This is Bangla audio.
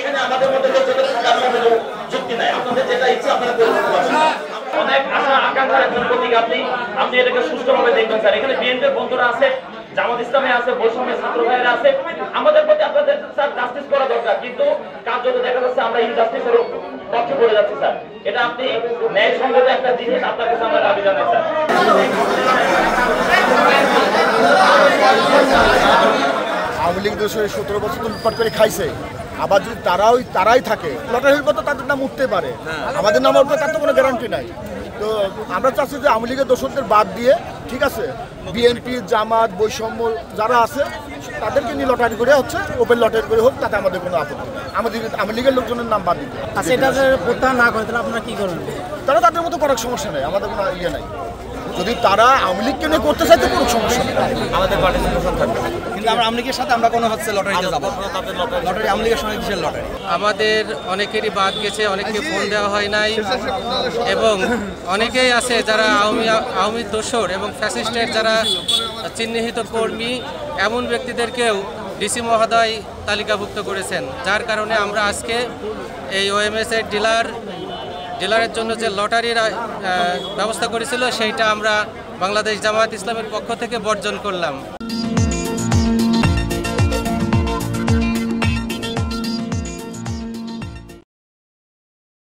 এখানে আমাদের মধ্যে যুক্তি নাই, আপনাদের যেটা ইচ্ছা আপনারা করতে পারবেন। অনেক আশা আকাঙ্ক্ষার একজন প্রতীক আপনি এটাকে সুষ্ঠুভাবে দেখবেন স্যার। এখানে বিএনপির বন্ধুরা আছে, জামাত ইসলামে আছে, বৈষম্যের ছাত্র ভাইয়েরা আছে। আমাদের প্রতি আপনাদের স্যার জাস্টিস করা দরকার, কিন্তু কাজ যত দেখা যাচ্ছে আমরা ইনজাস্টিসের পক্ষে পড়ে যাচ্ছি স্যার। এটা আপনি ন্যায়সঙ্গত একটা জিনিস, আপনার কাছে আমরা দাবি জানাই স্যার। আওয়ামী লীগ 17 বছর তো লুটপাট করে খাইছে, আবার যদি তারাই থাকে লটারি হইব তো তাদের নাম উঠতে পারে, আমাদের নাম উঠবে তার তো কোনো গ্যারান্টি নাই। তো আমরা চাচ্ছি যে আওয়ামী লীগের দোষরদের বাদ দিয়ে, ঠিক আছে, বিএনপি জামাত বৈষম্য যারা আছে তাদেরকে নিয়ে লটারি করে হচ্ছে, ওপেন লটারি করে হোক, তাতে আমাদের কোনো আপত্তি নেই। আমাদের আওয়ামী লীগের লোকজনের নাম বাদ দিতে। আচ্ছা, এটা প্রত্যাহার না করে তাহলে আপনারা কি করবেন? তারা তাদের মতো করার সমস্যা নেই, আমাদের কোনো ইয়ে নাই। যদি তারা আওয়ামী লীগকে নিয়ে করতে চাইতে কোনো সমস্যা নেই, আমাদের পার্টিসিপেশন থাকবে। কিন্তু আমরা আওয়ামী লীগের সাথে আমরা কোনো লটারিতে যাবো, লটারি আওয়ামী লীগের সঙ্গে কিসের লটারি? আমাদের অনেকেরই বাদ গেছে, অনেককে ফোন দেওয়া হয় নাই, এবং অনেকেই আছে যারা আওয়ামী দোসর এবং ফ্যাসিস্টের যারা চিহ্নিত কর্মী, এমন ব্যক্তিদেরকেও ডিসি মহোদয় তালিকাভুক্ত করেছেন, যার কারণে আমরা আজকে এই ওএমএস এর ডিলারের জন্য যে লটারির ব্যবস্থা করেছিল সেইটা আমরা বাংলাদেশ জামায়াত ইসলামের পক্ষ থেকে বর্জন করলাম।